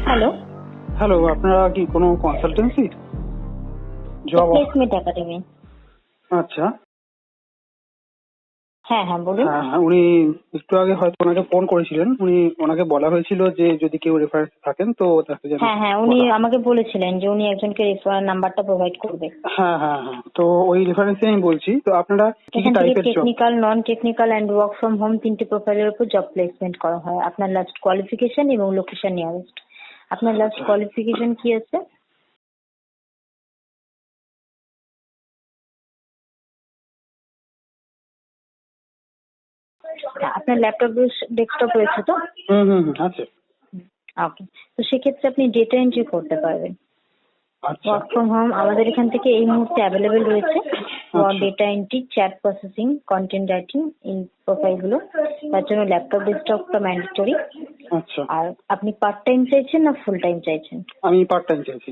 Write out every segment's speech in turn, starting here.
Hello, hello, আপনারা কি কোনো কনসালটেন্সি জব? Placement academy. আচ্ছা। হ্যাঁ হ্যাঁ, বলুন। হ্যাঁ হ্যাঁ, উনি একটু আগে হয়তো ওনাকে ফোন করেছিলেন। ওনাকে বলা হয়েছিল যে যদি কেউ রেফারেন্স থাকেন তো তাকে যেন হ্যাঁ হ্যাঁ, উনি বলা। আমাকে বলেছিলেন যে উনি একজনকে রেফার নাম্বারটা প্রোভাইড করবে। হ্যাঁ হ্যাঁ হ্যাঁ, তো ওই রেফারেন্সে আমি বলছি। তো আপনারা কি কি এখান থেকে টাইপের job? Technical, non technical and work from home 3টে প্রোফাইলের উপর জব প্লেসমেন্ট করা হয়। আপনার লাস্ট কোয়ালিফিকেশন এবং লোকেশন নিয়ারেস্ট। আপনার লাস্ট কোয়ালিফিকেশন কি আছে? আপনার ল্যাপটপ ডেস্কটপ রয়েছে তো? হুম হুম হুম, আছে। ওকে, তো সেক্ষেত্রে আপনি ডেটা এন্ট্রি করতে পারবেন। আচ্ছা ওয়ার্ক ফ্রম হোম আমাদের এখান থেকে এই মুহূর্তে অ্যাভেলেবেল রয়েছে। Data entry, chat processing, content writing in প্রোফাইলগুলো। তার জন্য ল্যাপটপ ডেস্কটপটা ম্যান্ডেটরি। আচ্ছা। আর আপনি পার্ট টাইম চাইছেন না ফুল টাইম চাইছেন? আমি পার্ট টাইম চাইছি।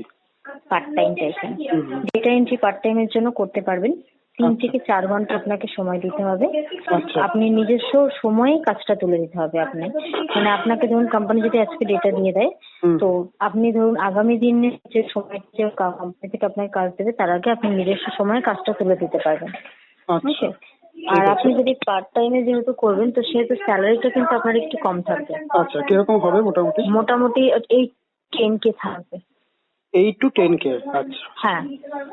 পার্ট টাইম চাইছেন। হুম হুম। ডেটা এন্ট্রি পার্ট টাইমের জন্য করতে পারবেন। 3 আচ্ছা থেকে 4 ঘন্টা আপনাকে সময় দিতে হবে। আচ্ছা। আপনি নিজস্ব সময়ে কাজটা তুলে দিতে হবে আপনার। মানে আপনাকে ধরুন কোম্পানি যদি আজকে ডেটা দিয়ে দেয়, হুম। তো আপনি ধরুন আগামী দিনে যে সময় যে কোম্পানি থেকে আপনাকে কাজ দেবে তার আগে আপনি নিজস্ব সময়ে কাজটা তুলে দিতে পারবেন। আচ্ছা ওকে। আর ঠিক আছে। আপনি যদি পার্ট টাইমে যেহেতু করবেন তো সেহেতু স্যালারিটা কিন্তু আপনার একটু কম থাকবে। আচ্ছা, কিরকম হবে মোটামুটি? মোটামুটি এই 10K থাকবে। 8 to 10K। আচ্ছা। হ্যাঁ,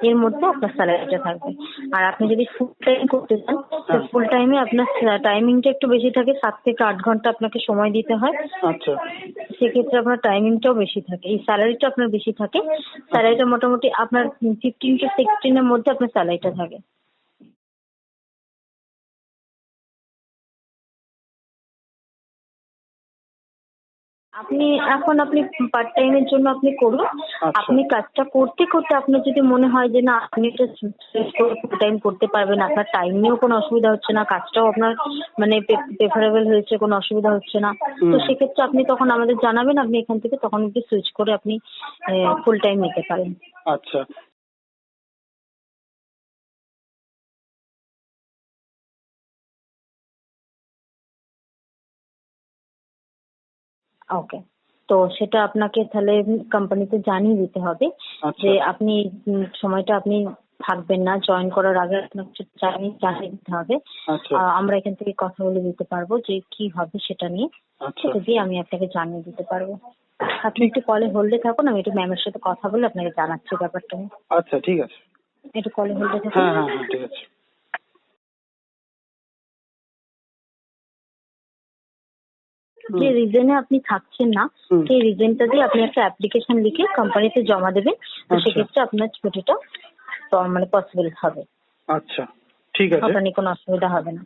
এর মধ্যে আপনার স্যালারিটা থাকবে। আর আপনি যদি ফুল টাইম করতে চান তো হ্যাঁ। ফুল টাইমে আপনার টাইমিংটা একটু বেশি থাকে, 7 থেকে 8 ঘন্টা আপনাকে সময় দিতে হয়। আচ্ছা সেক্ষেত্রে আপনার টাইমিংটাও বেশি থাকে, এই স্যালারিটা আপনার বেশি থাকে। স্যালারিটা মোটামুটি আপনার 15 to 16 এর মধ্যে আপনার স্যালারিটা থাকে। আপনি আপনি পার্ট টাইমের জন্য আপনি করুন। আচ্ছা আপনি কাজটা করতে করতে আপনার যদি মনে হয় যে না আপনি এটা ফুল টাইম করতে পারবেন, আপনার টাইম নিয়েও কোনো অসুবিধা হচ্ছে না, কাজটাও আপনার মানে প্রেফারেবল হয়েছে, কোনো অসুবিধা হচ্ছে না, তো সেক্ষেত্রে আপনি তখন আমাদের জানাবেন। আপনি এখান থেকে তখন সুইচ করে আপনি ফুল টাইম নিতে পারেন। আচ্ছা। ওকে, তো সেটা আপনাকে তাহলে কোম্পানিতে জানিয়ে দিতে হবে আচ্ছা যে আপনি সময়টা আপনি থাকবেন না, জয়েন করার আগে আপনাকে জানিয়ে দিতে হবে। আচ্ছা আমরা এখান থেকে কথা বলে দিতে পারবো যে কি হবে সেটা নিয়ে। আচ্ছা। সেটা দিয়ে আমি আপনাকে জানিয়ে দিতে পারবো। আপনি একটু কলে হোল্ডে থাকুন, আমি একটু ম্যামের সাথে কথা বলে আপনাকে জানাচ্ছি ব্যাপারটা নিয়ে। আচ্ছা ঠিক আছে। একটু কলে হোল্ডে থাকুন। হ্যাঁ হ্যাঁ হ্যাঁ, ঠিক আছে। যে রিজনে আপনি থাকছেন না হুম। সেই রিজনটা দিয়ে আপনি একটা অ্যাপ্লিকেশন লিখে কোম্পানিতে জমা দেবেন। তো আচ্ছা সেক্ষেত্রে আপনার ছুটিটা মানে পসিবল হবে। আচ্ছা ঠিক আছে। আপনার নিয়ে কোনো অসুবিধা হবে না।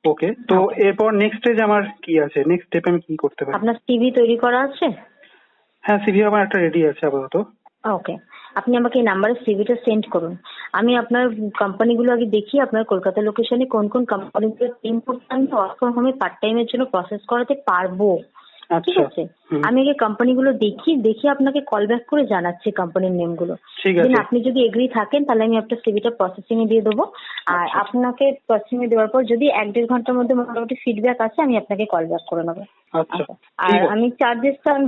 ওকে, তো Okay. এরপর নেক্সট স্টেজ আমার কি আছে? নেক্সট স্টেপ আমি কি করতে পারি? আপনার সিভি তৈরি করা আছে? হ্যাঁ, সিভি আমার একটা রেডি আছে আপাতত। ওকে, আপনি আমাকে এই নাম্বারে সিভিটা সেন্ড করুন। আমি আপনার কোম্পানিগুলো আগে দেখি আপনার কলকাতা লোকেশনে কোন কোন কোম্পানিগুলো টিম করতে আমি ওয়ার্ক ফ্রম হোমে পার্ট টাইমের জন্য প্রসেস করাতে পারবো। ঠিক আচ্ছা। আছে, হুম। আমি আগে কোম্পানিগুলো দেখি আপনাকে কল ব্যাক করে জানাচ্ছি কোম্পানির নেমগুলো। ঠিক দেন আছে। আপনি যদি এগ্রি থাকেন তাহলে আমি আপনার সিভিটা প্রসেসিং এ দিয়ে দেবো। আর আচ্ছা আপনাকে প্রসেসিং এ দেওয়ার পর যদি 1-1.5 ঘন্টার মধ্যে মোটামুটি ফিডব্যাক আছে আমি আপনাকে কল ব্যাক করে নেবো। আচ্ছা আচ্ছা, আর ঠিক আছে। আমি চার্জেসটা আমি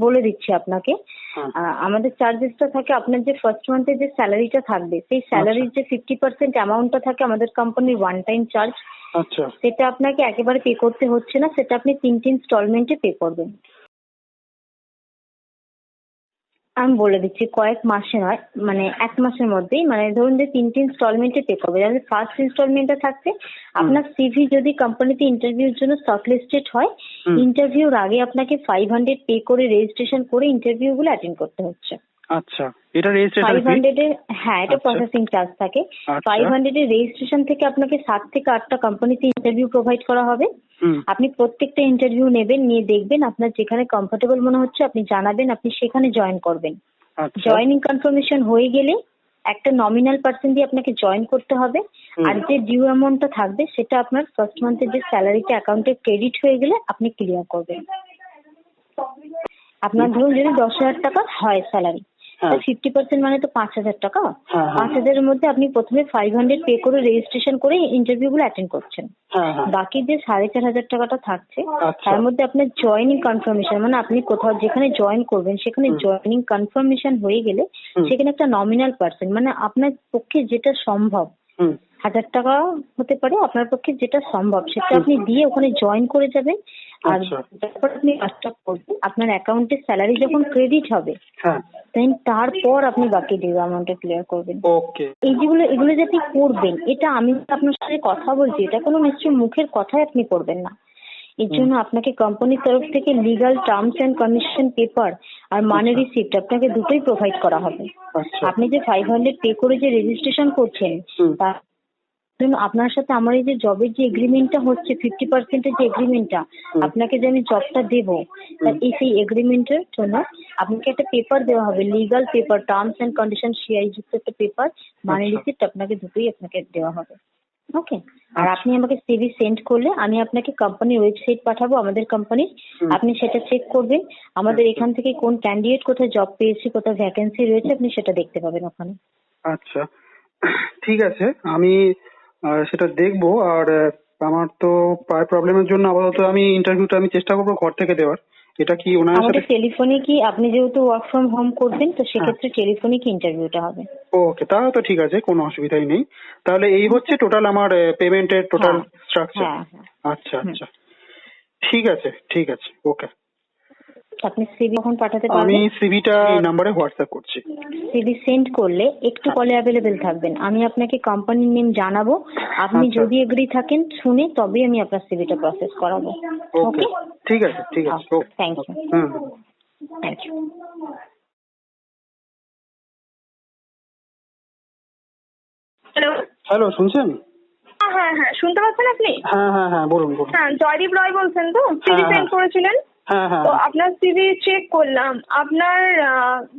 বলে দিচ্ছি আপনাকে। হ্যাঁ আমাদের চার্জেসটা থাকে আপনার যে ফার্স্ট মান্থে যে স্যালারিটা থাকবে সেই স্যালারির যে 50% অ্যামাউন্টটা থাকে আমাদের কোম্পানির ওয়ান টাইম চার্জ, আচ্ছা সেটা আপনাকে একেবারে পে করতে হচ্ছে না, সেটা আপনি 3টে ইনস্টলমেন্টে পে করবেন। আমি বলে দিচ্ছি কয়েক মাসে নয়, মানে 1 মাসের মধ্যেই, মানে ধরুন যে 3টে ইনস্টলমেন্টে পে করবে। যেমন ফার্স্ট ইনস্টলমেন্টটা থাকছে আপনার সিভি যদি কোম্পানিতে ইন্টারভিউর জন্য শর্টলিস্টেড হয়, ইন্টারভিউর আগে আপনাকে 500 পে করে রেজিস্ট্রেশন করে ইন্টারভিউ গুলো অ্যাটেন্ড করতে হচ্ছে। আচ্ছা, এটা রেজিস্ট্রেশন ফি? 500 এর, হ্যাঁ, এটা আচ্ছা প্রসেসিং চার্জ থাকে। আচ্ছা 500 এর রেজিস্ট্রেশন থেকে আপনাকে 7 থেকে 8টা কোম্পানিতে ইন্টারভিউ প্রোভাইড করা হবে। হুম। আপনি প্রত্যেকটা ইন্টারভিউ নেবেন, নিয়ে দেখবেন আপনার যেখানে কমফোর্টেবল মনে হচ্ছে আপনি জানাবেন, আপনি সেখানে জয়েন করবেন। আচ্ছা জয়েনিং কনফার্মেশন হয়ে গেলে একটা নমিনাল পার্সেন্ট দিয়ে আপনাকে জয়েন করতে হবে। আর যে ডিউ অ্যামাউন্টটা থাকবে সেটা আপনার ফার্স্ট মান্থের যে স্যালারিটা অ্যাকাউন্টে ক্রেডিট হয়ে গেলে আপনি ক্লিয়ার করবেন। আপনার ধরুন যদি 10,000 টাকা হয় স্যালারি, হ্যাঁ 50% মানে তো 5,000 টাকা। হ্যাঁ 5,000 এর মধ্যে আপনি প্রথমে 500 পে করে রেজিস্ট্রেশন করে ইন্টারভিউ গুলো অ্যাটেন্ড করছেন। হ্যাঁ হ্যাঁ বাকি যে 4,500 টাকাটা থাকছে আচ্ছা তার মধ্যে আপনার জয়েনিং কনফার্মেশন, মানে আপনি কোথাও যেখানে জয়েন করবেন সেখানে হুম জয়েনিং কনফার্মেশন হয়ে গেলে হুম সেখানে একটা নমিনাল পার্সেন্ট, মানে আপনার পক্ষে যেটা সম্ভব, হুম 1,000 টাকা হতে পারে, আপনার পক্ষে যেটা সম্ভব সেটা হুম আপনি দিয়ে ওখানে জয়েন করে যাবেন। আর আচ্ছা তারপর আপনি কাজটা করবেন, আপনার অ্যাকাউন্টে স্যালারি যখন ক্রেডিট হবে হ্যাঁ দেন তারপর আপনি বাকি ডিউ অ্যামাউন্টটা ক্লিয়ার করবেন। ওকে এগুলো যে আপনি করবেন, এটা আমি আপনার সাথে কথা বলছি, এটা কোনো নিশ্চয়ই মুখের কথাই আপনি করবেন না। এর হুম জন্য আপনাকে কোম্পানির তরফ থেকে legal terms and condition paper আর মানি আচ্ছা রিসিপ্ট আপনাকে দুটোই প্রোভাইড করা হবে। আচ্ছা আপনি যে 500 পে করে যে রেজিস্ট্রেশন করছেন হুম তার জন্য আপনার সাথে আমার এই যে জবের যে এগ্রিমেন্টটা হচ্ছে 50% এর যে এগ্রিমেন্টটা, হুম আপনাকে যে আমি জবটা দেবো তার হুম সেই এগ্রিমেন্টের জন্য আপনাকে একটা পেপার দেওয়া হবে, legal paper, terms and condition CI যুক্ত একটা পেপার, মানি আচ্ছা রিসিপ্ট আপনাকে দুটোই আপনাকে দেওয়া হবে। ওকে। আর আচ্ছা আপনি আমাকে সিভি সেন্ড করলে আমি আপনাকে কোম্পানির ওয়েবসাইট পাঠাবো আমাদের কোম্পানির, হুম আপনি সেটা চেক করবেন। আমাদের আচ্ছা এখান থেকে কোন ক্যান্ডিডেট কোথায় জব পেয়েছে, কোথায় ভ্যাকেন্সি রয়েছে আপনি সেটা দেখতে পাবেন ওখানে। আচ্ছা ঠিক আছে আমি সেটা দেখবো। আর আমার তো পায়ের প্রবলেমের জন্য আপাতত আমি ইন্টারভিউটা আমি চেষ্টা করবো ঘর থেকে দেওয়ার। এটা কি ওনার সাথে? আমাদের টেলিফোনিকই, আপনি যেহেতু ওয়ার্ক ফ্রম হোম করবেন তো হ্যাঁ সেক্ষেত্রে টেলিফোনিক ইন্টারভিউটা হবে। ওকে তাহলে তো ঠিক আছে, কোনো অসুবিধাই নেই। তাহলে এই হচ্ছে টোটাল আমার পেমেন্টের টোটাল হ্যাঁ স্ট্রাকচার। হ্যাঁ হ্যাঁ। আচ্ছা হুম। আচ্ছা ঠিক আছে ঠিক আছে ওকে। আপনি সিভি কখন পাঠাতে আমি পারবেন? সিভিটা এই নাম্বারে হোয়াটসঅ্যাপ করছি। সিভি সেন্ড করলে একটু হ্যাঁ কলে অ্যাভেলেবেল থাকবেন, আমি আপনাকে কোম্পানির নেম জানাবো, আপনি আচ্ছা যদি এগ্রি থাকেন শুনে তবেই আমি আপনার সিভিটা প্রসেস করাবো। ওকে ওকে। ঠিক আছে ঠিক আছে okay thank okay you. Hmm. Thank you. Hello. Hello শুনছেন? হ্যাঁ হ্যাঁ শুনতে পাচ্ছেন আপনি? হ্যাঁ হ্যাঁ হ্যাঁ বলুন বলুন। হ্যাঁ, জয়দীপ রয় বলছেন তো? সিভি হ্যাঁ হ্যাঁ সেন্ড করেছিলেন? হ্যাঁ হ্যাঁ তো আপনার সিভি চেক করলাম, আপনার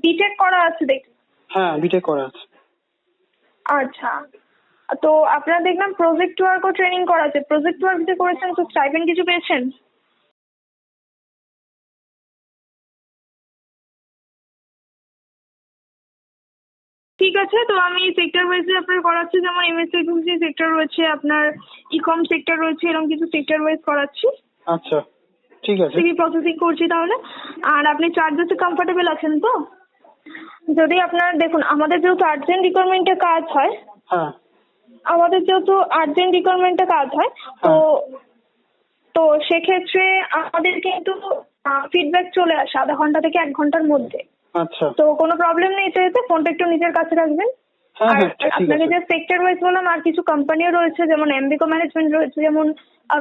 বিটেক করা আছে দেখি। হ্যাঁ বিটেক করা আছে। আচ্ছা, তো আপনার দেখলাম প্রজেক্ট ওয়ার্কও ট্রেনিং করা আছে। প্রজেক্ট ওয়ার্ক যে করেছেন তো স্টাইপেন্ড কিছু পেয়েছেন? ঠিক আছে, তো আমি সেক্টর ওয়াইজে আপনার করাচ্ছি, যেমন এমএসডব্লিউ সেক্টর রয়েছে, আপনার ইকম সেক্টর রয়েছে, এরকম কিছু সেক্টর ওয়াইজ করাচ্ছি। আচ্ছা ঠিক আছে। সিভি প্রসেসিং করছি তাহলে। আর আপনি চার্জেসে কমফোর্টেবল আছেন তো? যদি আপনার দেখুন, আমাদের যেহেতু আর্জেন্ট রিকোয়ারমেন্টে কাজ হয়, হ্যাঁ তো হ্যাঁ তো সেক্ষেত্রে আমাদের কিন্তু ফিডব্যাক চলে আসে আধা ঘন্টা থেকে 1 ঘন্টার মধ্যে। আচ্ছা তো কোনো প্রবলেম নেই, তো এতে ফোনটা একটু নিজের কাছে রাখবেন। হ্যাঁ আর হ্যাঁ ঠিক আপনাকে আছে। যে সেক্টর ওয়াইজ বললাম, আর কিছু কোম্পানিও রয়েছে, যেমন এমবিকো ম্যানেজমেন্ট রয়েছে, যেমন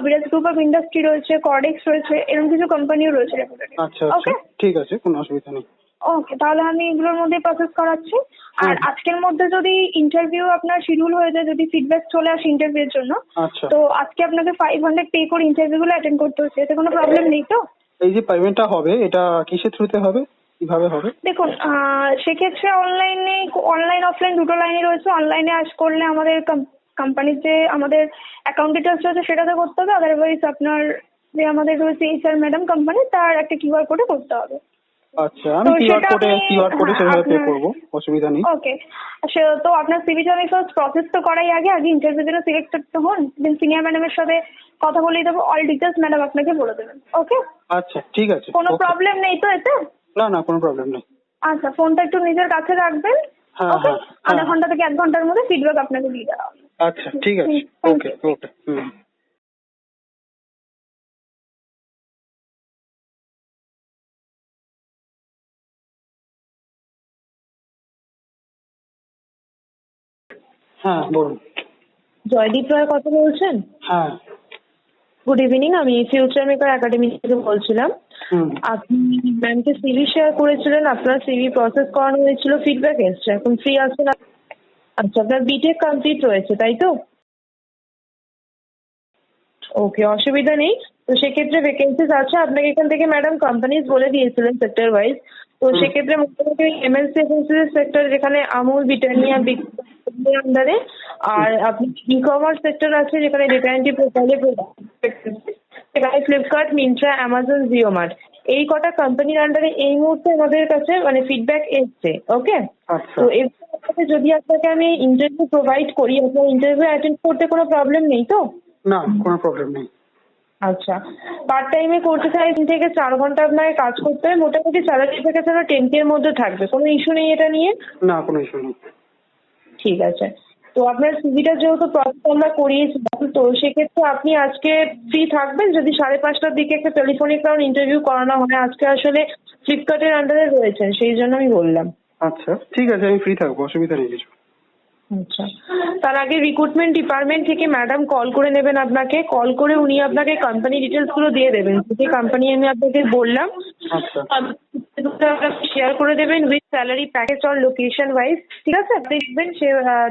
বিরাজ গ্রুপ অফ ইন্ডাস্ট্রি রয়েছে, কর্ডেক্স রয়েছে, এরকম কিছু কোম্পানিও রয়েছে রেপুটেড। আচ্ছা আচ্ছা ওকে ঠিক আছে কোনো অসুবিধা নেই। ওকে, তাহলে আমি এগুলোর মধ্যে প্রসেস করাচ্ছি। আর হ্যাঁ আজকের মধ্যে যদি ইন্টারভিউ আপনার শিডিউল হয়ে যায়, যদি ফিডব্যাক চলে আসে ইন্টারভিউর জন্য, আচ্ছা তো আজকে আপনাকে 500 পে করে ইন্টারভিউগুলো অ্যাটেন্ড করতে হচ্ছে, এতে কোনো প্রবলেম নেই তো? এই যে পেমেন্টটা হবে এটা কিসের থ্রুতে হবে, কিভাবে হবে? দেখুন, সেক্ষেত্রে অনলাইন অফলাইন দুটো লাইনই রয়েছে। অনলাইনে করলে আমাদের কোম্পানির যে আমাদের অ্যাকাউন্ট ডিটেলস রয়েছে সেটাতে করতে হবে, আদারওয়াইজ আপনার যে আমাদের রয়েছে এইচআর ম্যাডাম কোম্পানি, তার একটা কিউআর কোডে করতে হবে। আচ্ছা আমি তো কিউআর সেটা কোডে হ্যাঁ, সেভাবে পে আপনার করবো, অসুবিধা নেই। ওকে। তো আপনার সিভিটা আমি ফার্স্ট প্রসেস তো করাই আগে ইন্টারভিউর জন্য সিলেক্টেড তো হন, দেন সিনিয়র ম্যাডামের সাথে কথা বলিয়ে দেবো, অল ডিটেলস ম্যাডাম আপনাকে বলে দেবেন। ওকে, আচ্ছা ঠিক আছে কোনো ওকে। প্রবলেম নেই তো এতে? না না কোনো প্রবলেম নেই। আচ্ছা, ফোনটা একটু নিজের কাছে রাখবেন। হ্যাঁ ওকে, হ্যাঁ আধা হ্যাঁ ঘন্টা থেকে 1 ঘন্টার মধ্যে ফিডব্যাক আপনাকে দিয়ে দেওয়া হবে। আচ্ছা ঠিক আছে থ্যাংক ওকে ইউ। ওকে হুম। হ্যাঁ বলুন। জয়দীপ রয় কথা বলছেন? হ্যাঁ গুড ইভিনিং, আমি ফিউচার মেকার একাডেমি থেকে বলছিলাম। হুম আপনি ম্যামকে সিভি শেয়ার করেছিলেন, আপনার সিভি প্রসেস করানো হয়েছিল, ফিডব্যাক এসছে, এখন ফ্রি আছেন? আচ্ছা, আপনার বিটেক কমপ্লিট রয়েছে তাই তো? ওকে, অসুবিধা নেই। তো সেক্ষেত্রে ভ্যাকেন্সিস আছে, আপনাকে এখান থেকে ম্যাডাম কোম্পানিজ বলে দিয়েছিলেন সেক্টর ওয়াইজ। তো হুম সেক্ষেত্রে মোটামুটি এমএনসি এফএনসি সেক্টর, যেখানে আমুল, ব্রিটানিয়া, আন্ডারে। আর আপনি ই কমার্স সেক্টর আছে যেখানে ডেটা এন্ট্রি প্রোফাইলে, সেখানে Flipkart, Myntra, Amazon, Jio mart, এই কটা কোম্পানির আন্ডারে এই মুহূর্তে আমাদের কাছে মানে ফিডব্যাক এসছে। ওকে, আচ্ছা। তো এবার আপনাকে যদি আপনাকে আমি ইন্টারভিউ প্রোভাইড করি, আপনার ইন্টারভিউ অ্যাটেন্ড করতে কোনো প্রবলেম নেই তো? না, কোনো প্রবলেম নেই। আচ্ছা, পার্ট টাইমে করতে চাই 3 থেকে 4 ঘন্টা আপনাকে কাজ করতে হয়, মোটামুটি স্যালারি থেকে 10K এর মধ্যে থাকবে, কোনো ইস্যু নেই এটা নিয়ে? না, কোনো ইস্যু নেই। ঠিক আছে, তো আপনার সিভিটা যেহেতু প্রসেস আমরা করিয়েছিলাম, তো সেক্ষেত্রে আপনি আজকে ফ্রি থাকবেন? যদি 5:30টার দিকে একটা টেলিফোনিক রাউন্ড ইন্টারভিউ করানো হয়, আজকে আসলে ফ্লিপকার্টের আন্ডারে রয়েছেন সেই জন্য আমি বললাম। আচ্ছা, ঠিক আছে, আমি ফ্রি থাকবো, অসুবিধা নেই কিছু। আচ্ছা, তার আগে রিক্রুটমেন্ট ডিপার্টমেন্ট থেকে ম্যাডাম কল করে নেবেন আপনাকে, কল করে উনি আপনাকে কোম্পানি ডিটেলস গুলো দিয়ে দেবেন, যে কোম্পানি আমি আপনাকে বললাম আচ্ছা। শেয়ার করে দেবেন with salary package or location wise. ঠিক আছে, আপনি দেখবেন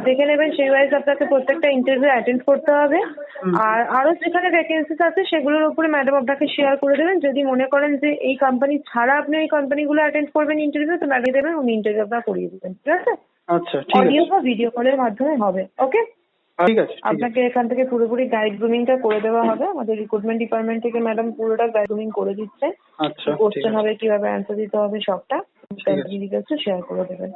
দেখে নেবেন সেই ওয়াইজ আপনাকে প্রত্যেকটা ইন্টারভিউ অ্যাটেন্ড করতে হবে। আর আরো যেখানে ভ্যাকেন্সিস আছে সেগুলোর উপরে ম্যাডাম আপনাকে শেয়ার করে দেবেন। যদি মনে করেন যে এই কোম্পানি ছাড়া আপনি ওই কোম্পানিগুলো অ্যাটেন্ড করবেন ইন্টারভিউ, তো ম্যাডাম দেবেন, উনি ইন্টারভিউ আপনার করিয়ে দেবেন। ঠিক আছে, আচ্ছা, ঠিক অডিও আছে। বা ভিডিও কলের মাধ্যমে হবে। ওকে, ঠিক আছে, ঠিক আছে। আপনাকে এখান থেকে পুরোপুরি গাইড গ্রুমিংটা করে দেওয়া হবে, আমাদের রিক্রুটমেন্ট ডিপার্টমেন্ট থেকে ম্যাডাম পুরোটা গাইড গ্রুমিং করে দিচ্ছে। আচ্ছা, ঠিক কোশ্চেন আছে। হবে, কিভাবে অ্যান্সার দিতে হবে, সবটা আছে। ডিটেলস শেয়ার করে দেবেন।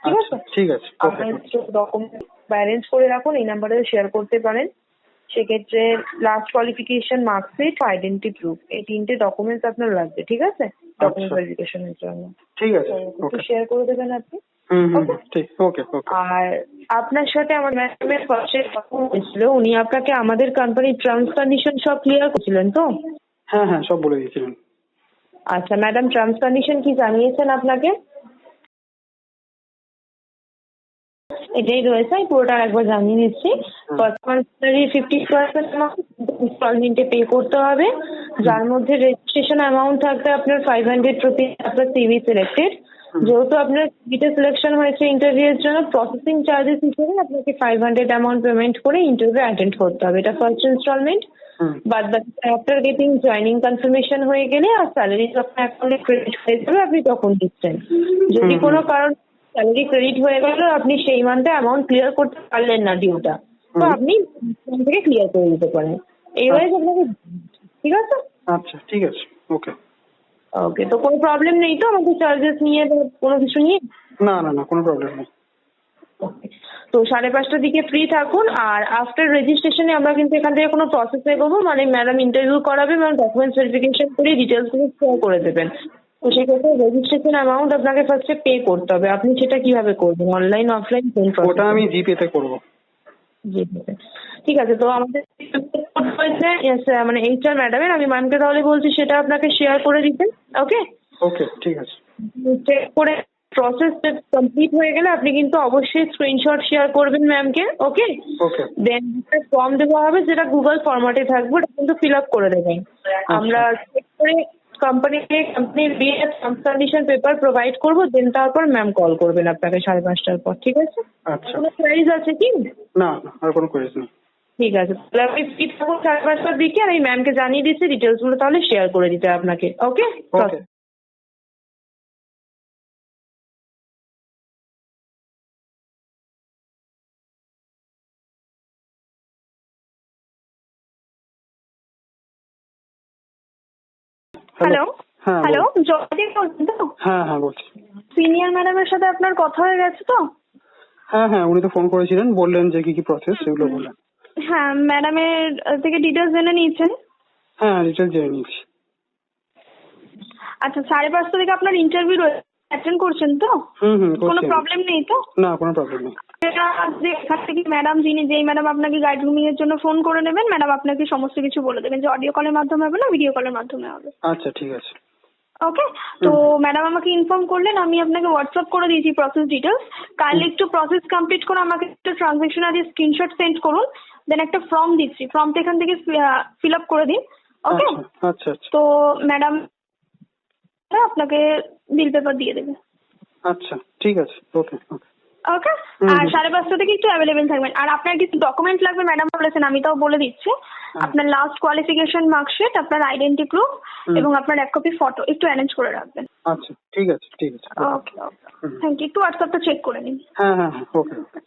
ঠিক আচ্ছা, আছে, ঠিক আছে, ওকে। আপনার ডকুমেন্ট অ্যারেঞ্জ করে রাখুন, এই নাম্বারে শেয়ার করতে পারেন। সেক্ষেত্রে last qualification, marksheet, identity proof, এই 3টে ডকুমেন্টস আপনার লাগবে। ঠিক আছে, ডকুমেন্ট ভেরিফিকেশনের জন্য। ঠিক আছে, একটু ওকে। শেয়ার করে দেবেন আপনি। ঠিক, ওকে, ওকে। আর আপনার সাথে আমার ম্যাডামের পাশে কথা হয়েছিল, উনি আপনাকে আমাদের কোম্পানির টার্মস কন্ডিশন সব ক্লিয়ার করছিলেন তো? হ্যাঁ, হ্যাঁ, সব বলে দিয়েছিলেন। আচ্ছা, ম্যাডাম টার্মস কন্ডিশন কি জানিয়েছেন আপনাকে? এটাই রয়েছে, আমি পুরোটা একবার জানিয়ে দিচ্ছি। ফার্স্ট মান্থ স্যালারি 50% ইনস্টলমেন্টে পে করতে হবে, যার মধ্যে রেজিস্ট্রেশন অ্যামাউন্ট থাকবে আপনার 500 রুপিস আপনার সিভি সিলেক্টেড। যেহেতু আপনার সিভিটা সিলেকশন হয়েছে ইন্টারভিউ এর জন্য, প্রসেসিং চার্জেস হিসেবে আপনাকে 500 অ্যামাউন্ট পেমেন্ট করে ইন্টারভিউ অ্যাটেন্ড করতে হবে, এটা ফার্স্ট ইনস্টলমেন্ট। বাদ বাকি আফটার গেটিং জয়েনিং কনফার্মেশন হয়ে গেলে আর স্যালারি আপনার অ্যাকাউন্টে ক্রেডিট হয়ে যাবে, আপনি তখন দিচ্ছেন। যদি কোনো কারণ স্যালারি ক্রেডিট হয়ে গেল, আপনি সেই মান্থে অ্যামাউন্ট ক্লিয়ার করতে পারলেন না ডিউটা, তো আপনি এখান থেকে ক্লিয়ার করে দিতে পারেন। এই ওয়াইজ আপনাকে, ঠিক আছে? আচ্ছা, ঠিক আছে, ওকে। ওকে, তো কোনো প্রবলেম নেই তো আমাদের চার্জেস নিয়ে বা কোনো কিছু নিয়ে? না, না, না, কোনো প্রবলেম নেই। তো 5:30টার দিকে ফ্রি থাকুন। আর আফটার রেজিস্ট্রেশনে আমরা কিন্তু এখান থেকে কোনো প্রসেস এগোবো, মানে ম্যাডাম ইন্টারভিউ করাবে এবং ডকুমেন্টস ভেরিফিকেশন করে ডিটেলসগুলো শেয়ার করে দেবেন। তো সেক্ষেত্রে রেজিস্ট্রেশন অ্যামাউন্ট আপনাকে ফার্স্টে পে করতে হবে। আপনি সেটা কিভাবে করবেন, অনলাইন, অফলাইন, কোন প্রসেস? ওটা আমি জিপে তে করবো। জিপে। ঠিক আছে, তো আমাদের মানে এইচআর ম্যাডামের, আমি ম্যামকে তাহলে বলছি সেটা আপনাকে শেয়ার করে দিতেন। ওকে, ওকে, ঠিক আছে। চেক করে প্রসেস কমপ্লিট হয়ে গেলে আপনি কিন্তু অবশ্যই স্ক্রিনশট শেয়ার করবেন ম্যামকে। ওকে, ওকে। দেন একটা ফর্ম দেওয়া হবে যেটা গুগল ফরম্যাটে থাকবে, ওটা কিন্তু ফিল আপ করে দেবেন। আমরা চেক করে কোম্পানির বিয়ে টার্মস কন্ডিশন পেপার প্রোভাইড করবো, দেন তারপর ম্যাম কল করবেন আপনাকে 5:30টার পর। ঠিক আছে? আচ্ছা। কোনো কোয়ারিজ আছে কি? না, না, আর কোনো কোয়েশ্চেন নেই। ঠিক আছে, তাহলে আপনি ফ্রি থাকুন 5:30টার দিকে, আর এই ম্যামকে জানিয়ে দিচ্ছি ডিটেলস গুলো তাহলে শেয়ার করে দিতে আপনাকে। ওকে, ওকে। হ্যালো, হ্যাঁ, হ্যালো, বলুন। জয়দীপ বলছেন তো? হ্যাঁ, হ্যাঁ, বলছি। সিনিয়র ম্যাডামের সাথে আপনার কথা হয়ে গেছে তো? হ্যাঁ, হ্যাঁ, উনি তো ফোন করেছিলেন, বললেন যে কি কি প্রসেস সেগুলো বললেন। হ্যাঁ, ম্যাডামের থেকে ডিটেলস জেনে নিয়েছেন? হ্যাঁ, ডিটেলস জেনে নিয়েছি। আচ্ছা, 5:30 থেকে আপনার ইন্টারভিউ অ্যাটেন্ড করছেন তো? কোনো করছি। প্রবলেম নেই তো? না, কোনো প্রবলেম নেই। এখান থেকে ম্যাডাম যেই ম্যাডাম আপনাকে গাইড রুমিং এর জন্য ফোন করে নেবেন, ম্যাডাম আপনাকে সমস্ত কিছু বলে দেবেন যে অডিও কলের মাধ্যমে হবে না ভিডিও কলের মাধ্যমে হবে। আচ্ছা, ঠিক আছে। ওকে, তো ম্যাডাম আমাকে ইনফর্ম করলেন, আমি আপনাকে হোয়াটসঅ্যাপ করে দিয়েছি প্রসেস ডিটেলস। কাইন্ডলি একটু প্রসেস কমপ্লিট করে আমাকে একটা ট্রানজাকশন আর স্ক্রিনশট সেন্ড করুন, দেন একটা ফর্ম দিচ্ছি, ফর্মটা এখান থেকে ফিল আপ করে দিন। ওকে, আচ্ছা, আচ্ছা। তো ম্যাডাম আপনাকে বিল পেপার দিয়ে দেবে। আচ্ছা, ঠিক আছে, ওকে, ওকে। ওকে, আর 5:30 থেকে একটু অ্যাভেলেবেল থাকবেন। আর আপনার কিছু ডকুমেন্ট লাগবে ম্যাডাম বলেছেন, আমি তাও বলে দিচ্ছি। আপনার লাস্ট কোয়ালিফিকেশন মার্কশিট, আপনার আইডেন্টি প্রুফ এবং আপনার 1 কপি ফটো একটু অ্যারেঞ্জ করে রাখবেন। আচ্ছা, ঠিক আছে, ঠিক আছে। ওকে, ওকে, থ্যাংক ইউ। একটু হোয়াটসঅ্যাপটা চেক করে নিন। হ্যাঁ, হ্যাঁ, হ্যাঁ, ওকে, ওকে।